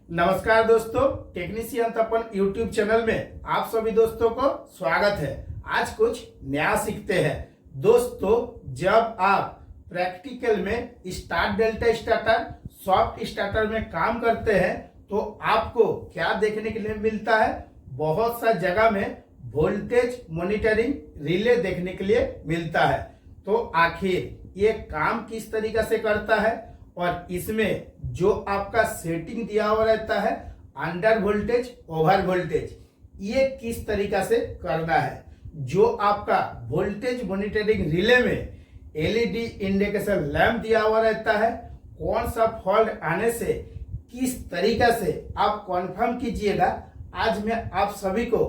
नमस्कार दोस्तों, टेक्नीशियन तपन YouTube channel में आप सभी दोस्तों को स्वागत है। आज कुछ नया सीखते हैं दोस्तों। जब आप प्रैक्टिकल में star delta starter soft starter में काम करते हैं तो आपको क्या देखने के लिए मिलता है? बहुत सा जगह में वोल्टेज मॉनिटरिंग रिले देखने के लिए मिलता है। तो आखिर ये काम किस तरीके से करता है और इसमें जो आपका सेटिंग दिया हुआ रहता है अंडर वोल्टेज ओवर वोल्टेज, ये किस तरीका से करना है? जो आपका वोल्टेज मॉनिटरिंग रिले में एलईडी इंडिकेशन लैंप दिया हुआ रहता है, कौन सा फॉल्ट आने से किस तरीका से आप कॉन्फर्म कीजिएगा, आज मैं आप सभी को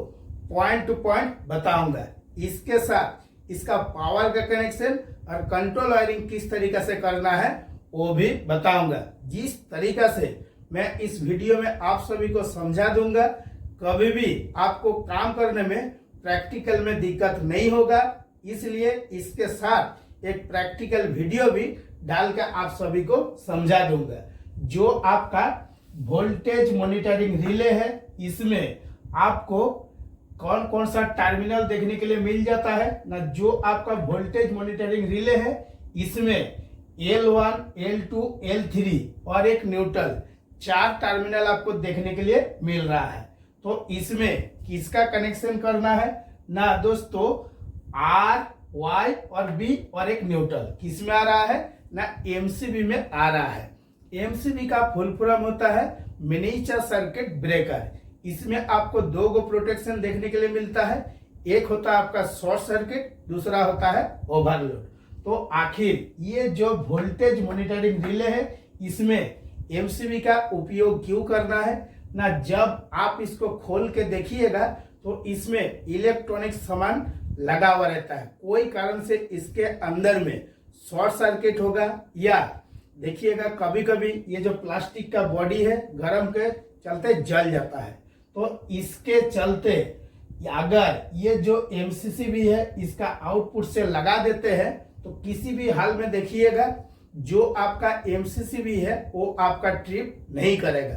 पॉइंट टू पॉइंट बताऊंगा। इसके साथ इसका पावर का कनेक्शन और कंट्रोल वायरिंग किस तरीका से करना है वो भी बताऊंगा। जिस तरीका से मैं इस वीडियो में आप सभी को समझा दूंगा, कभी भी आपको काम करने में प्रैक्टिकल में दिक्कत नहीं होगा। इसलिए इसके साथ एक प्रैक्टिकल वीडियो भी डाल के आप सभी को समझा दूंगा। जो आपका वोल्टेज मॉनिटरिंग रिले है, इसमें आपको कौन कौन सा टर्मिनल देखने के लिए मिल जाता है ना। जो आपका वोल्टेज मॉनिटरिंग रिले है, इसमें L1, L2, L3 और एक न्यूट्रल, 4 टर्मिनल आपको देखने के लिए मिल रहा है। तो इसमें किसका कनेक्शन करना है ना दोस्तों? R, Y और B और एक न्यूट्रल किस में आ रहा है ना? MCB में आ रहा है। MCB का फुल फॉर्म होता है मिनिएचर सर्किट ब्रेकर। इसमें आपको 2 गो प्रोटेक्शन देखने के लिए मिलता है। एक होता है आपका शॉर्ट सर्किट, दूसरा होता है ओवरलोड। तो आखिर ये जो वोल्टेज मॉनिटरिंग रिले है, इसमें एमसीबी का उपयोग क्यों करना है ना? जब आप इसको खोल के देखिएगा तो इसमें इलेक्ट्रॉनिक सामान लगा हुआ रहता है। कोई कारण से इसके अंदर में शॉर्ट सर्किट होगा या देखिएगा कभी कभी ये जो प्लास्टिक का बॉडी है गर्म के चलते जल जाता है। तो इसके चलते अगर ये जो एमसीबी है इसका आउटपुट से लगा देते हैं तो किसी भी हाल में देखिएगा जो आपका एमसीबी है वो आपका ट्रिप नहीं करेगा।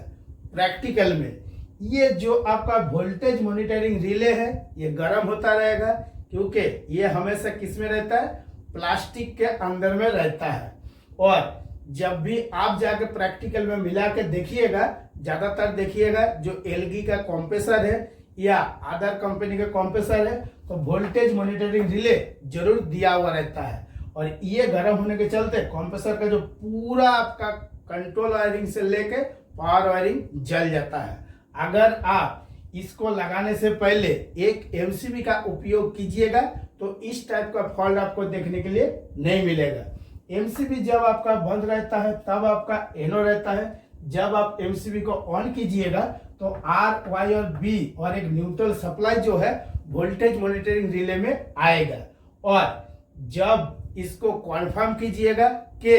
प्रैक्टिकल में ये जो आपका वोल्टेज मॉनिटरिंग रिले है ये गर्म होता रहेगा, क्योंकि ये हमेशा किस में रहता है? प्लास्टिक के अंदर में रहता है। और जब भी आप जाके प्रैक्टिकल में मिला के देखिएगा, ज्यादातर देखिएगा जो एलजी का कंप्रेसर है या अदर कंपनी का कंप्रेसर है तो वोल्टेज मॉनिटरिंग रिले जरूर दिया हुआ रहता है। और ये गर्म होने के चलते कंप्रेसर का जो पूरा आपका कंट्रोल वायरिंग से लेके पावर वायरिंग जल जाता है। अगर आप इसको लगाने से पहले एक एमसीबी का उपयोग कीजिएगा तो इस टाइप का फॉल्ट आपको देखने के लिए नहीं मिलेगा। एमसीबी जब आपका बंद रहता है तब आपका एनो रहता है। जब आप एमसीबी को ऑन कीजिएगा तो आर, वाई और बी और एक न्यूट्रल सप्लाई जो है वोल्टेज मॉनिटरिंग रिले में आएगा। और जब इसको कॉन्फर्म कीजिएगा कि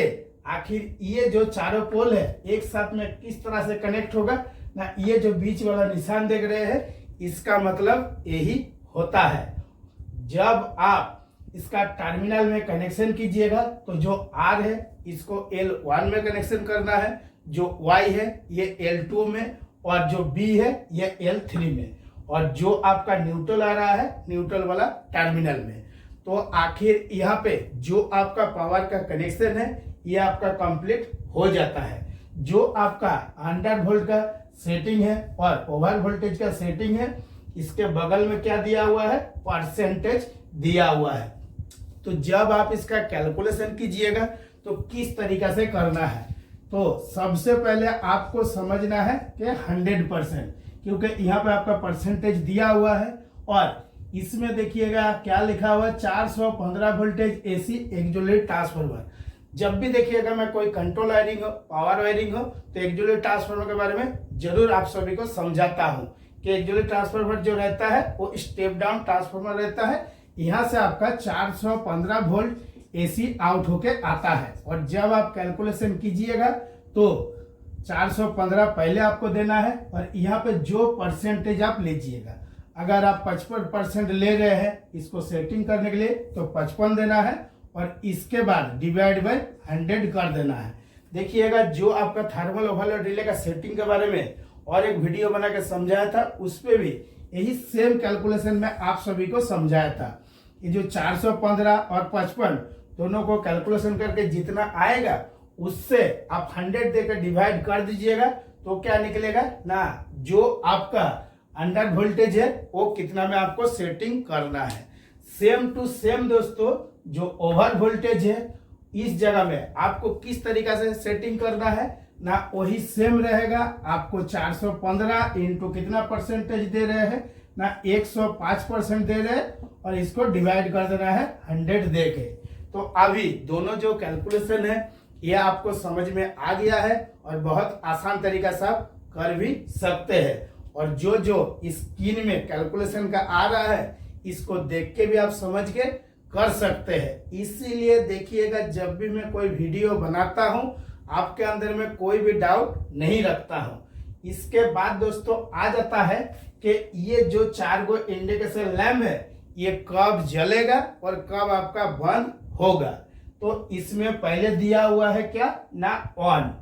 आखिर ये जो चारों पोल है एक साथ में किस तरह से कनेक्ट होगा ना, ये जो बीच वाला निशान देख रहे हैं इसका मतलब यही होता है। जब आप इसका टर्मिनल में कनेक्शन कीजिएगा तो जो R है इसको L1 में कनेक्शन करना है, जो Y है ये L2 में और जो B है ये L3 में, और जो आपका न्यूट्रल आ रहा है न्यूट्रल वाला टर्मिनल में। तो आखिर यहाँ पे जो आपका पावर का कनेक्शन है ये आपका कंप्लीट हो जाता है। जो आपका अंडर वोल्ट का सेटिंग है और ओवर वोल्टेज का सेटिंग है, इसके बगल में क्या दिया हुआ है? परसेंटेज दिया हुआ है। तो जब आप इसका कैलकुलेशन कीजिएगा तो किस तरीका से करना है, तो सबसे पहले आपको समझना है कि 100%, क्योंकि यहाँ पे आपका परसेंटेज दिया हुआ है। और इसमें देखिएगा क्या लिखा हुआ है? 415 वोल्टेज एसी एक्जुलेट ट्रांसफार्मर। जब भी देखिएगा मैं कोई कंट्रोल वायरिंग हो, पावर वायरिंग हो तो एक्जुलेट ट्रांसफार्मर के बारे में जरूर आप सभी को समझाता हूं कि एक्जुलेट ट्रांसफार्मर जो रहता है वो स्टेप डाउन ट्रांसफार्मर रहता है। यहाँ से आपका 415 वोल्ट एसी आउट होके आता है। और जब आप कैलकुलेशन कीजिएगा तो 415 पहले आपको देना है और यहाँ पे जो परसेंटेज आप लीजिएगा, अगर आप 55% ले रहे हैं इसको सेटिंग करने के लिए तो 55 देना है और इसके बाद डिवाइड बाय 100 कर देना है। देखिएगा जो आपका थर्मल ओवरलोड रिले का सेटिंग के बारे में और एक वीडियो बना के समझाया था, उस पे भी यही सेम कैलकुलेशन में आप सभी को समझाया था। ये जो 415 और 55 दोनों को कैलकुलेशन करके जितना आएगा उससे आप 100 देकर डिवाइड कर दीजिएगा तो क्या निकलेगा ना, जो आपका अंडर वोल्टेज है वो कितना में आपको सेटिंग करना है। सेम टू सेम दोस्तों, जो ओवर वोल्टेज है इस जगह में आपको किस तरीका से सेटिंग करना है ना, वही सेम रहेगा। आपको 415 इंटू कितना परसेंटेज दे रहे हैं ना, 105% दे रहे हैं और इसको डिवाइड कर देना है 100 दे के। तो अभी दोनों जो कैलकुलेशन है ये आपको समझ में आ गया है और बहुत आसान तरीका से आप कर भी सकते हैं। और जो जो स्क्रीन में कैलकुलेशन का आ रहा है इसको देख के भी आप समझ के कर सकते हैं। इसीलिए देखिएगा, जब भी मैं कोई वीडियो बनाता हूं आपके अंदर में कोई भी डाउट नहीं रखता हूं। इसके बाद दोस्तों आ जाता है कि ये जो 4 गो इंडिकेशन लैम्प है ये कब जलेगा और कब आपका बंद होगा। तो इसमें पहले दिया हुआ है क्या ना, ऑन।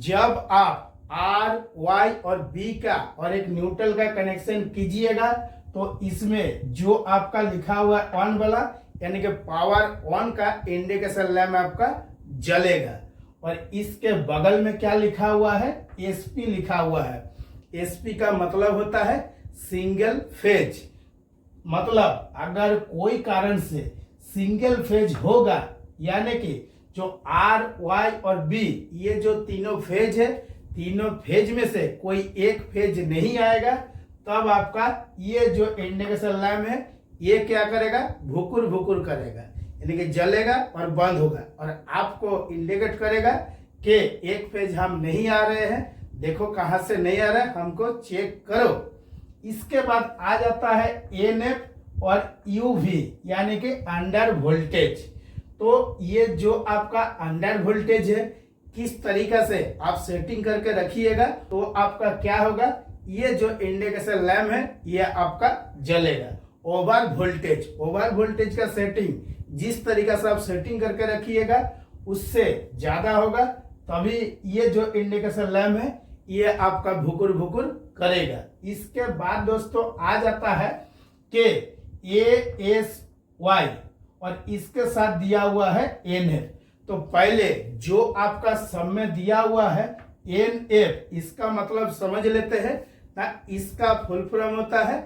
जब आप R, Y और B का और एक न्यूट्रल का कनेक्शन कीजिएगा तो इसमें जो आपका लिखा हुआ है ऑन वाला यानी कि पावर ऑन का इंडिकेशन लैम्प आपका जलेगा। और इसके बगल में क्या लिखा हुआ है, SP लिखा हुआ है। SP का मतलब होता है सिंगल फेज। मतलब अगर कोई कारण से सिंगल फेज होगा यानी कि जो R, Y और B ये जो तीनों फेज है, तीनों फेज में से कोई एक फेज नहीं आएगा, तब आपका ये जो इंडिकेशन लैम्प है ये क्या करेगा, भुकुर भुकुर करेगा यानी कि जलेगा और बंद होगा और आपको इंडिकेट करेगा कि एक फेज हम नहीं आ रहे हैं, देखो कहां से नहीं आ रहा है, हमको चेक करो। इसके बाद आ जाता है NF और UV यानी कि अंडर वोल्टेज। तो ये जो आपका अंडर वोल्टेज है किस तरीका से आप सेटिंग करके रखिएगा तो आपका क्या होगा, ये जो इंडिकेशन लैम्प है ये आपका जलेगा। ओवर वोल्टेज का सेटिंग जिस तरीका से आप सेटिंग करके रखिएगा उससे ज्यादा होगा, तभी ये जो इंडिकेशन लैम्प है ये आपका भुकुर भुकुर करेगा। इसके बाद दोस्तों आ जाता है कि ASY और इसके साथ दिया हुआ है NF। तो पहले जो आपका सब में दिया हुआ है NF, इसका मतलब समझ लेते हैं ना। इसका फुल फॉर्म होता है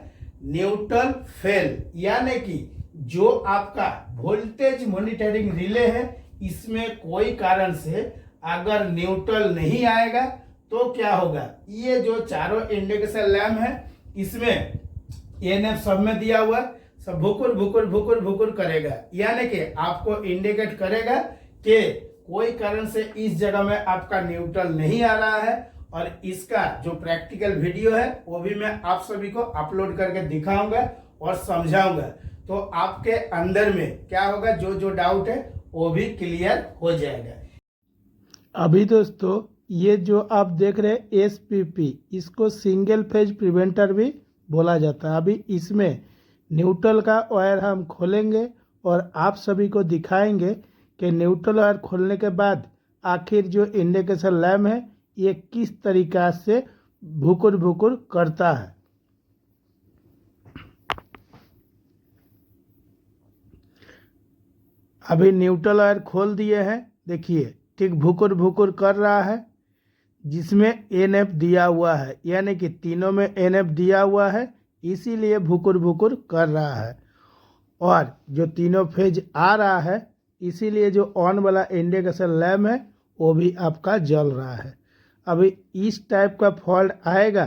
न्यूट्रल फेल, यानी कि जो आपका वोल्टेज मॉनिटरिंग रिले है इसमें कोई कारण से अगर न्यूट्रल नहीं आएगा तो क्या होगा, ये जो चारों इंडिकेशन लैम्प है इसमें NF सब में दिया हुआ है, सब भुकुर भुकुर भुकुर भुकुर करेगा, यानी कि आपको इंडिकेट करेगा कि कोई कारण से इस जगह में आपका न्यूट्रल नहीं आ रहा है। और इसका जो प्रैक्टिकल वीडियो है वो भी मैं आप सभी को अपलोड करके दिखाऊंगा और समझाऊंगा, तो आपके अंदर में क्या होगा, जो जो डाउट है वो भी क्लियर हो जाएगा। अभी दोस्तों ये जो आप देख रहे हैं SPP, इसको सिंगल फेज प्रिवेंटर भी बोला जाता है। अभी इसमें न्यूट्रल का वायर हम खोलेंगे और आप सभी को दिखाएंगे कि न्यूट्रल वायर खोलने के बाद आखिर जो इंडिकेशन लैम्प है ये किस तरीका से भुकुर भुकुर करता है। अभी न्यूट्रल वायर खोल दिए हैं, देखिए ठीक भुकुर भुकुर कर रहा है, जिसमें NF दिया हुआ है, यानी कि तीनों में NF दिया हुआ है इसीलिए भुकुर भुकुर कर रहा है। और जो तीनों फेज आ रहा है इसीलिए जो ऑन वाला इंडिकेशन लैम्प है वो भी आपका जल रहा है। अभी इस टाइप का फॉल्ट आएगा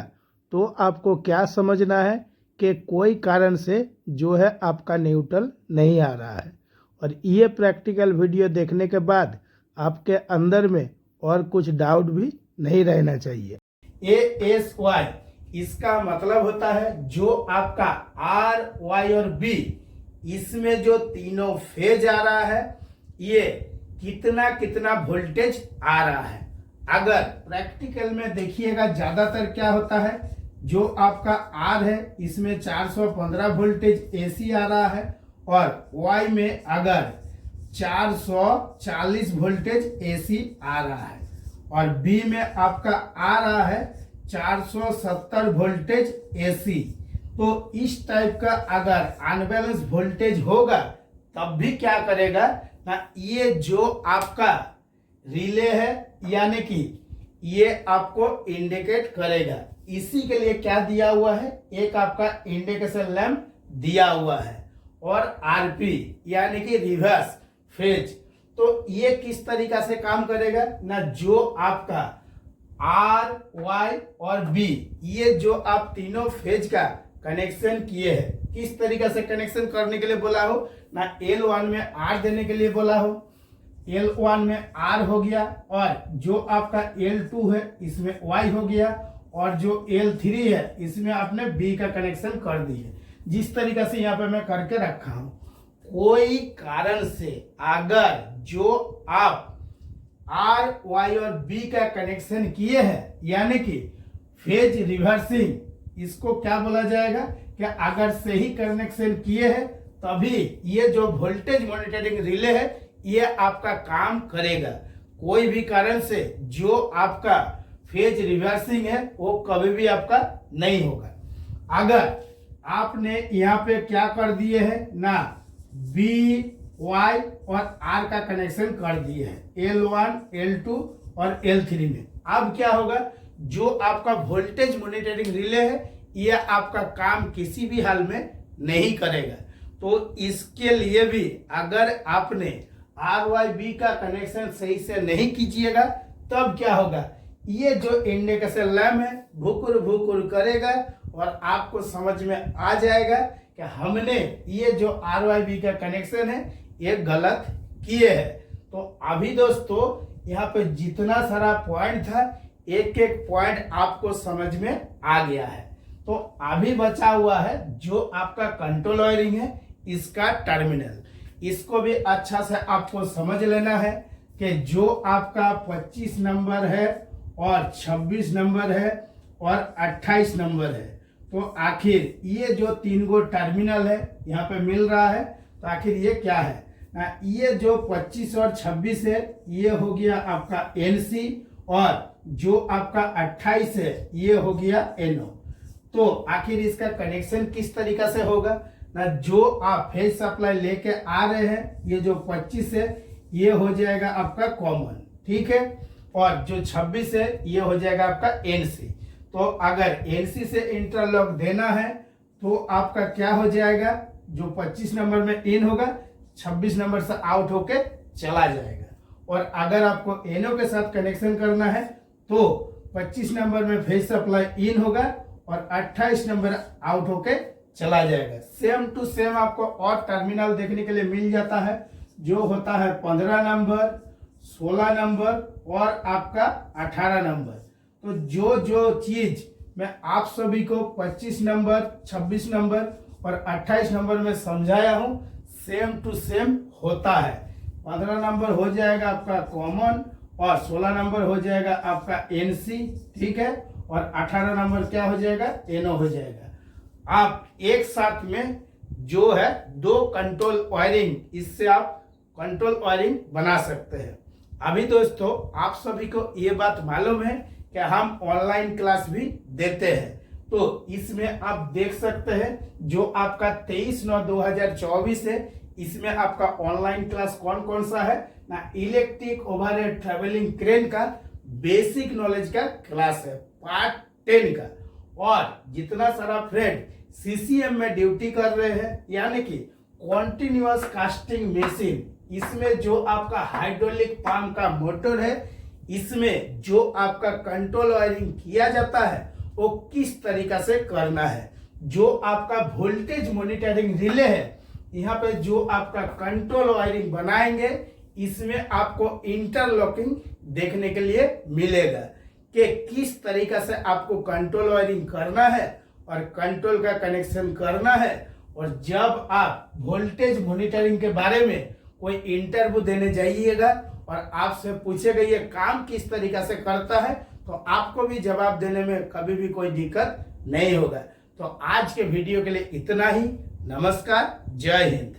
तो आपको क्या समझना है कि कोई कारण से जो है आपका न्यूट्रल नहीं आ रहा है। और ये प्रैक्टिकल वीडियो देखने के बाद आपके अंदर में और कुछ डाउट भी नहीं रहना चाहिए। ASY इसका मतलब होता है जो आपका R, Y और B इसमें जो तीनों फेज आ रहा है ये कितना कितना वोल्टेज आ रहा है। अगर प्रैक्टिकल में देखिएगा ज्यादातर क्या होता है, जो आपका R है इसमें 415 वोल्टेज AC आ रहा है और Y में अगर 440 वोल्टेज AC आ रहा है और B में आपका आ रहा है 470 वोल्टेज एसी। तो इस टाइप का अगर अनबैलेंस वोल्टेज होगा तब भी क्या करेगा ना, ये जो आपका रिले है यानी कि ये आपको इंडिकेट करेगा। इसी के लिए क्या दिया हुआ है, एक आपका इंडिकेशन लैंप दिया हुआ है और आरपी यानी कि रिवर्स फेज। तो ये किस तरीका से काम करेगा ना, जो आपका आर वाई और बी ये जो आप तीनों फेज का कनेक्शन किए हैं, किस तरीका से कनेक्शन करने के लिए बोला हो ना, L1 में R देने के लिए बोला हो, L1 में R हो गया और जो आपका L2 है इसमें Y हो गया और जो L3 है इसमें आपने B का कनेक्शन कर दिए। जिस तरीका से यहाँ पे मैं करके रखा हूं, कोई कारण से अगर जो आप R, Y और B का कनेक्शन किए हैं यानी कि फेज रिवर्सिंग, इसको क्या बोला जाएगा कि अगर सही कनेक्शन किए हैं तभी ये जो वोल्टेज मॉनिटरिंग रिले है ये आपका काम करेगा। कोई भी कारण से जो आपका फेज रिवर्सिंग है वो कभी भी आपका नहीं होगा। अगर आपने यहाँ पे क्या कर दिए है ना, B, Y और R का कनेक्शन कर दिए हैं L1, L2 और L3 में, अब क्या होगा, जो आपका वोल्टेज मॉनिटरिंग रिले है ये आपका काम किसी भी हाल में नहीं करेगा। तो इसके लिए भी अगर आपने RYB का कनेक्शन सही से नहीं कीजिएगा तब क्या होगा, ये जो इंडिकेशन लैंप है भुकुर भुकुर करेगा और आपको समझ में आ जाएगा कि हमने ये जो RYB का कनेक्शन है ये गलत किए हैं। तो अभी दोस्तों यहाँ पे जितना सारा पॉइंट था एक एक पॉइंट आपको समझ में आ गया है। तो अभी बचा हुआ है जो आपका कंट्रोल वायरिंग है इसका टर्मिनल, इसको भी अच्छा से आपको समझ लेना है कि जो आपका 25 नंबर है और 26 नंबर है और 28 नंबर है, तो आखिर ये जो 3 गो टर्मिनल है यहाँ पे मिल रहा है, तो आखिर ये क्या है ना, ये जो 25 और 26 है ये हो गया आपका NC और जो आपका 28 है ये हो गया NO। तो आखिर इसका कनेक्शन किस तरीका से होगा ना, जो आप फेज सप्लाई लेके आ रहे हैं ये जो 25 है ये हो जाएगा आपका कॉमन, ठीक है, और जो 26 है ये हो जाएगा आपका NC। तो अगर NC से इंटरलॉक देना है तो आपका क्या हो जाएगा, जो 25 नंबर में इन होगा 26 नंबर से आउट होके चला जाएगा। और अगर आपको NO के साथ कनेक्शन करना है तो 25 नंबर में फेज सप्लाई इन होगा और 28 नंबर आउट होके चला जाएगा। सेम टू सेम आपको और टर्मिनल देखने के लिए मिल जाता है, जो होता है 15 नंबर, 16 नंबर और आपका 18 नंबर। तो जो जो चीज मैं आप सभी को 25 नंबर, 26 नंबर और 28 नंबर में समझाया हूं सेम टू सेम होता है। 15 नंबर हो जाएगा आपका कॉमन और 16 नंबर हो जाएगा आपका NC, ठीक है, और 18 नंबर क्या हो जाएगा, NO हो जाएगा। आप एक साथ में जो है 2 कंट्रोल वायरिंग, इससे आप कंट्रोल वायरिंग बना सकते हैं। अभी दोस्तों आप सभी को ये बात मालूम है कि हम ऑनलाइन क्लास भी देते हैं, तो इसमें आप देख सकते हैं जो आपका 23/9/2024 है, इसमें आपका ऑनलाइन क्लास कौन कौन सा है ना, इलेक्ट्रिक ओवरहेड ट्रेवलिंग क्रेन का बेसिक नॉलेज का क्लास है पार्ट 10 का। और जितना सारा फ्रेंड CCM में ड्यूटी कर रहे हैं यानी कि कॉन्टिन्यूअस कास्टिंग मशीन, इसमें जो आपका हाइड्रोलिक पंप का मोटर है इसमें जो आपका कंट्रोल वायरिंग किया जाता है वो किस तरीका से करना है, जो आपका वोल्टेज मॉनिटरिंग रिले है यहाँ पे जो आपका कंट्रोल वायरिंग बनाएंगे इसमें आपको इंटरलॉकिंग देखने के लिए मिलेगा कि किस तरीका से आपको कंट्रोल वायरिंग करना है और कंट्रोल का कनेक्शन करना है। और जब आप वोल्टेज मॉनिटरिंग के बारे में कोई इंटरव्यू देने जाइएगा और आपसे पूछेगा ये काम किस तरीका से करता है, तो आपको भी जवाब देने में कभी भी कोई दिक्कत नहीं होगा। तो आज के वीडियो के लिए इतना ही। नमस्कार, जय हिंद।